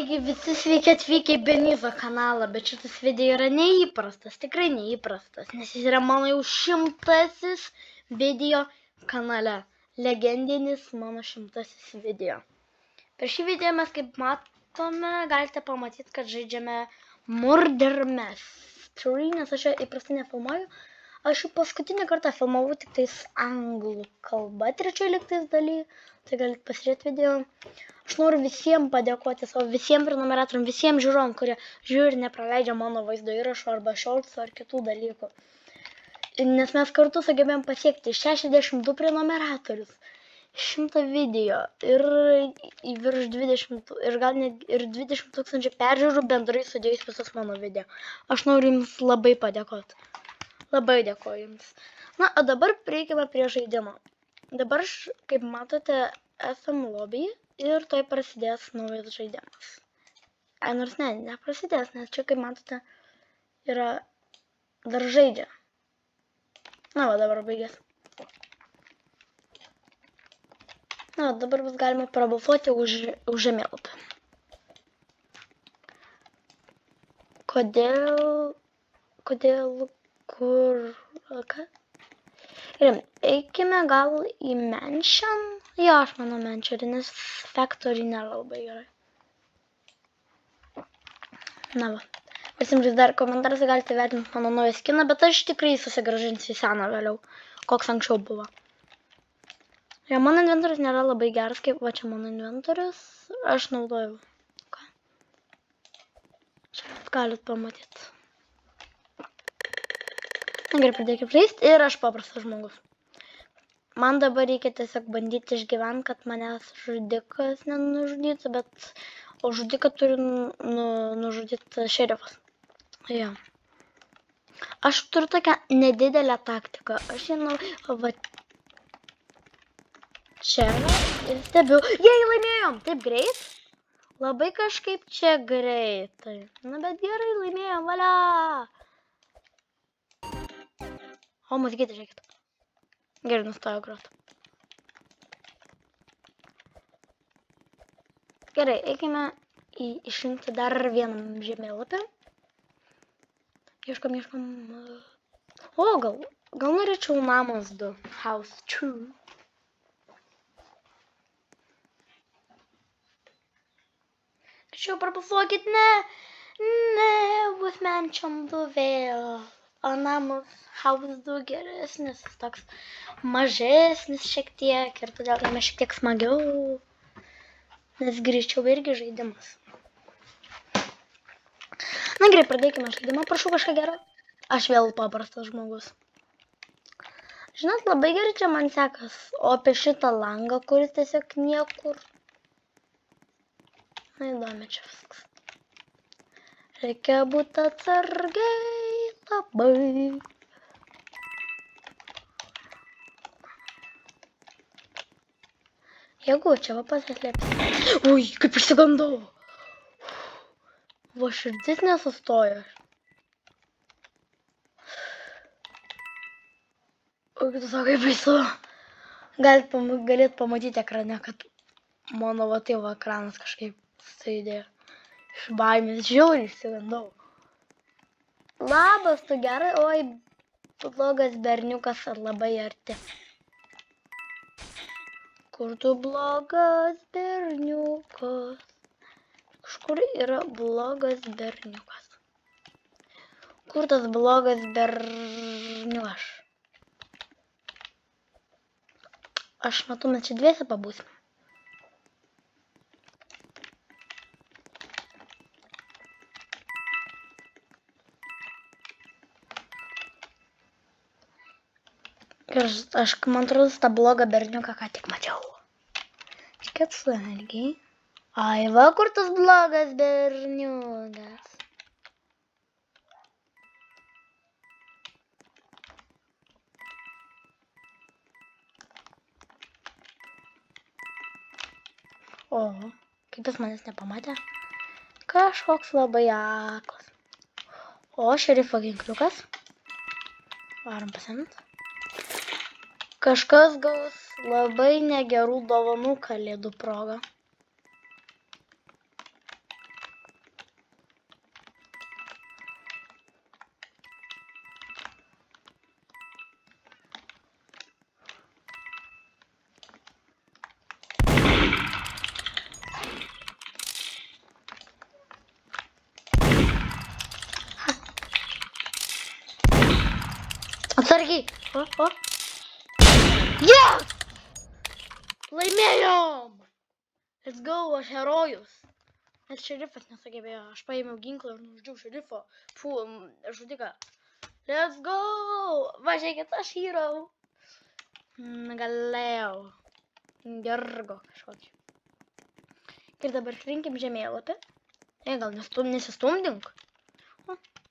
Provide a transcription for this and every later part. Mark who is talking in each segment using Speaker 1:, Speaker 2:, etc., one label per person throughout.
Speaker 1: Taigi visi sveiki atvykę į Benizo kanalą, bet šitas video yra neįprastas, tikrai neįprastas, nes jis yra mano jau 100-asis video kanale. Legendinis mano 100-asis video. Per šį video mes, kaip matome, galite pamatyti, kad žaidžiame Murder Mystery, nes aš įprastai nefilmuoju. Aš jau paskutinį kartą filmavau tik tais anglų kalba, trečioje lygtais daly, tai galite pasižiūrėti video. Aš noriu visiems padėkoti savo visiems prenumeratoriam, visiems žiūrovam, kurie žiūri ir nepraleidžia mano vaizdo įrašo arba shorts ar kitų dalykų. Nes mes kartu sugebėjom pasiekti 62 prenumeratorius, 100 video ir virš 20 ir gal net ir 20 000 peržiūrų bendrai sudėjus visus mano video. Aš noriu jums labai padėkoti. Labai dėkoju jums. Na, o dabar prieikime prie žaidimo. Dabar, kaip matote, esam lobby ir toj prasidės naujas žaidimas. Nors neprasidės, nes čia, kaip matote, yra dar žaidžia. Na, va, dabar baigės. Na, dabar bus galima prabalsuoti už žemėlapį. Ką? Ir eikime gal į Mansion. Jo, aš manau Mansion, nes Factory nėra labai gerai. Na va. Pasimžys dar komentaruose galite vertinti mano naują skiną, bet aš tikrai susigrąžinsiu į seną vėliau, koks anksčiau buvo. Jo, mano inventorius nėra labai geras, kaip va čia mano inventorius. Aš naudoju. Ką? Čia galit pamatyti. Na gerai, pradėkime žaisti ir aš paprastas žmogus. Man dabar reikia tiesiog bandyti išgyventi, kad manęs žudikas nenužudytų, bet o žudiką turi nužudyti šerifas. Jo. Aš turiu tokią nedidelę taktiką. Aš žinau, va čia ir stebiu. Jei laimėjom, taip greit? Labai kažkaip čia greitai. Na bet gerai, laimėjom, valia! O, muzikėti, žiūrėkit. Gerai, nustojo groti. Gerai, eikime išrinkti dar vienam žemėlapį. Ieškom. O, gal norėčiau Namas 2. House 2. Tačiau prabalsuokit, ne, bus Mansion 2 vėl. O Namas House 2 geresnis, toks mažesnis šiek tiek ir todėl jame šiek tiek smagiau, nes greičiau irgi žaidimas. Na gerai, pradėkime žaidimą, prašau kažką gero. Aš vėl paprastas žmogus. Žinot, labai gerai čia man sekas, o apie šitą langą, kuris tiesiog niekur. Na įdomi čia viskas. Reikia būti atsargiai. Labai. Jeigu čia va pasislėpsi. Ui, kaip išsigandau. Va širdis nesustojo. Ui, tu sakai baisu. Galėt pamatyti ekrane, kad mano va tai va ekranas kažkaip sujudėjo. Iš baimės žiauriai išsigandau. Labas, tu gerai, oi, blogas berniukas ar labai arti. Kur tu blogas berniukas? Kažkur yra blogas berniukas. Kur tas blogas berniukas? Aš matau, mes čia dviese pabūsim. Ir aš, man atrodo, tą blogą berniuką ką tik mačiau. Reikia atsargiai. Ai, va, kur tas blogas berniukas? O, kaip jis manęs nepamatė? Kažkoks labai aklas. O, šerifo ginkliukas. Varom pasiimt. Kažkas gaus labai negerų dovanų kalėdų proga. Atsargiai. O. Yes! Laimėjom! Let's go, aš herojus. Nes šerifas nesugebėjo. Aš paėmiau ginklą ir nužudžiau šerifą. Žudiką. Let's go! Važiuokit, aš hero. Galėjau. Gergo kažkokį. Ir dabar rinkim žemėlapį. Gal nesistumdink.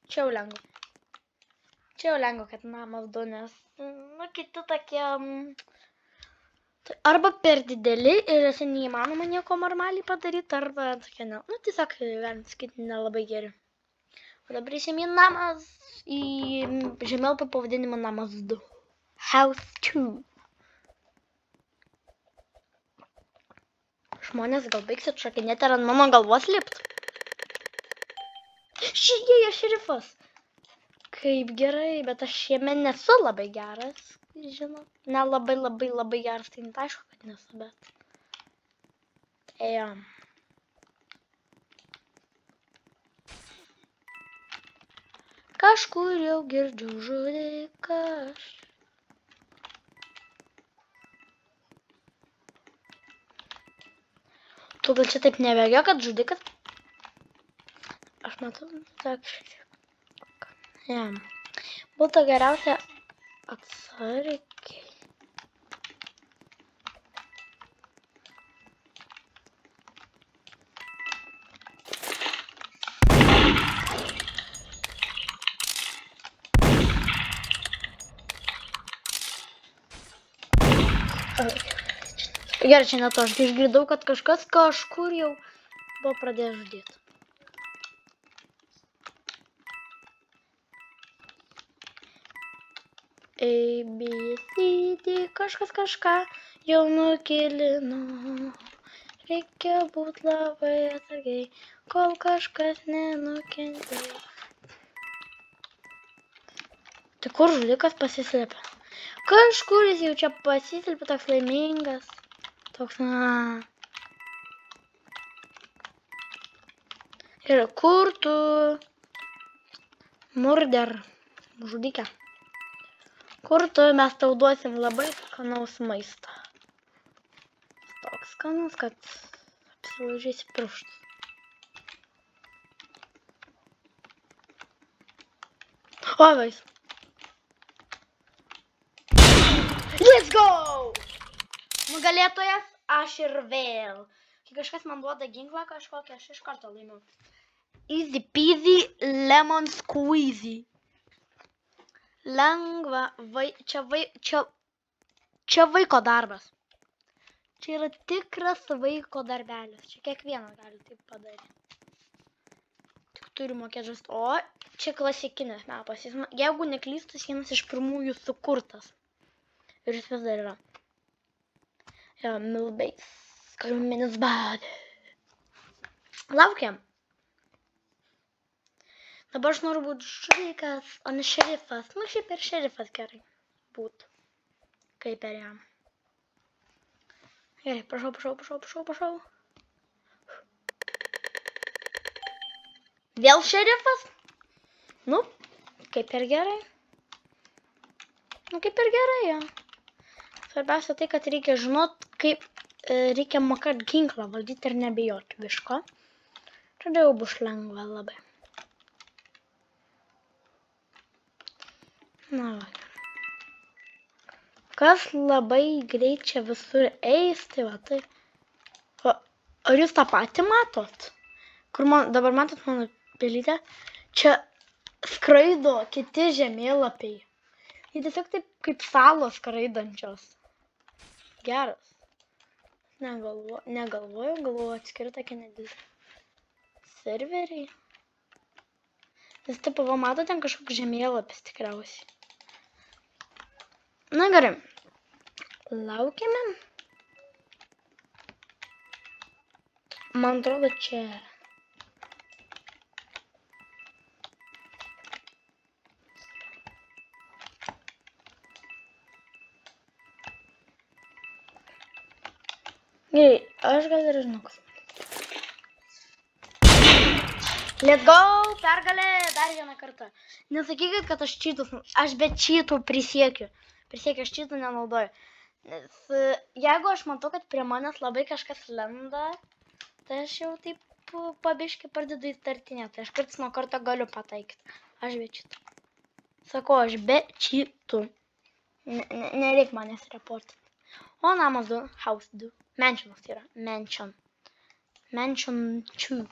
Speaker 1: Čia jau lengva. Čia jau lengva, kad namas du, nes kiti tokie arba per dideli ir neįmanoma nieko normaliai padaryti, arba tokie ne. Tiesiog, galim sakyti, nelabai geri. O dabar įsėmė namas į žemėlapį pavadinimą namas 2. House 2. Žmonės gal baigsit šokinėti ar ant mano galvos lipt. Šįjėjo šerifas. Kaip gerai, bet aš jame nesu labai geras, žinau. Ne labai geras, tai aišku, kad nesu, bet. Ėjom. Kažkur jau girdžiu žudikas. Tu gal čia taip nevėgio, kad žudikas? Aš matau, tak šiek tiek. Jam. Būtų geriausia atsargiai. Gerai, čia ne to, aš išgirdau, kad kažkas kažkur jau buvo pradėjęs žudyti. A, B, C, D, kažkas kažką jau nukilino. Reikia būt labai atsargiai, kol kažkas nenukentėjo. Tai kur žudikas pasislėpė? Kažkur jis jau čia pasislėpė, toks laimingas. Toks, Ir kur tu? Murder, žudikė. Kur tu, mes tau duosim labai skanaus maistą. Toks skanus, kad apsilaužysi pirštus. O, vais. Let's go! Nugalėtojas aš ir vėl. Kai kažkas man duoda ginklą kažkokią, aš iš karto laimiu. Easy peasy, lemon squeezy. Lengva, čia vaiko darbas. Čia yra tikras vaiko darbelis. Čia kiekvienas gali taip padaryti. Tik turi mokėti žaisti. O, čia klasikinis mepas. Jeigu neklystas, vienas iš pirmųjų sukurtas. Ir jis vis dar yra. Milbais. Kariuomenės badė. Laukiam. Dabar aš noriu būti žudikas, o ne šerifas. Šiaip ir šerifas gerai būtų. Kaip ir jam. Gerai, prašau. Vėl šerifas? Kaip ir gerai. Kaip ir gerai, jo. Svarbiausia tai, kad reikia žinot, kaip reikia mokėti ginklą valdyti ir nebijoti visko. Tada jau bus lengva labai. Na, kas labai greit čia visur eis, tai va, tai. Ar jūs tą patį matot? Kur dabar matot mano pelytę? Čia skraido kiti žemėlapiai. Jie tiesiog taip kaip salos skraidančios. Geras. Galvoju atskiri tokie nedideli serveriai. Nes taip, va, mato ten kažkoks žemėlapis tikriausiai. Na gerai. Laukiame. Man atrodo čia. Gerai, aš gal ir žinau, kas. Let's go, pergalė, dar vieną kartą. Nesakykit, kad aš čytus, aš be čytų prisiekiu. Prisiekiu, aš čytų nenaudoju. Nes jeigu aš matau, kad prie manęs labai kažkas lenda, tai aš jau taip pabiškai pradedu įtartinėti. Tai aš kartais nuo karto galiu pataikyti. Aš be čytų. Sakau, aš be čytų. Nereik manęs reportinti. O namas 2, house 2. Mansionas yra. Mansion 2.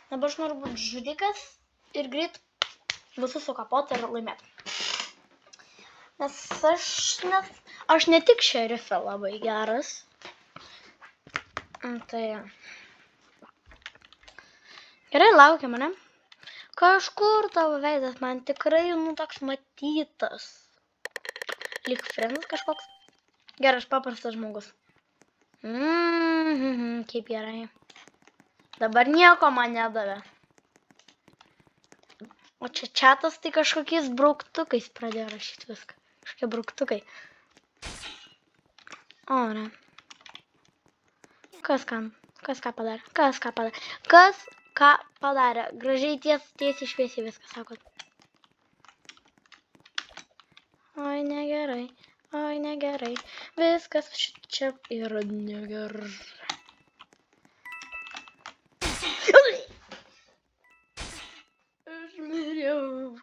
Speaker 1: Dabar aš noriu būti žudikas ir greit visus sukapoti ir laimėti. Nes aš ne tik šerifė labai geras. Tai gerai, laukia mane. Kažkur tavo veidas man tikrai toks matytas. Lyg friendas kažkoks. Gerai, aš paprastas žmogus. Kaip gerai. Dabar nieko man nedavė. O čia čatas tai kažkokiais brauktukais pradėjo rašyti viską. Kažkokie brauktukai. O, ne. Kas ką padarė? Kas ką padarė? Gražiai tiesiai šviesiai viską sakot. Oi, negerai. Oi, negerai. Viskas čia yra negerai. Aš miriau.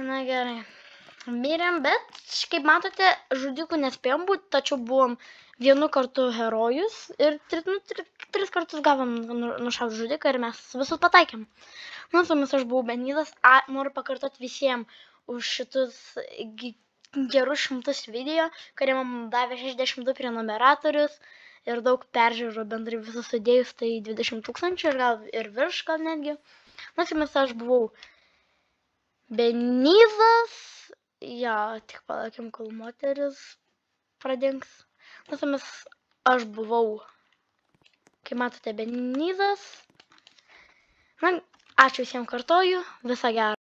Speaker 1: Na gerai. Mirėm, bet kaip matote, žudikų nespėjom būti, tačiau buvom vienu kartu herojus ir 3 kartus gavom nušaut žudiką ir mes visus pataikėm. Nu, su jumis aš buvau Benizas. Noriu pakartoti visiems už šitus gerus 100 video, kurie man davė 62 prenumeratorius ir daug peržiūrų bendrai visus sudėjus, tai 20 000 ir gal ir virš gal netgi. Nu, su jumis aš buvau Benizas. Jo, tik palaukim, kol moteris pradings. Nu, su jumis aš buvau, kaip matote, Benizas. Na, ačiū visiems kartoju, viso gero.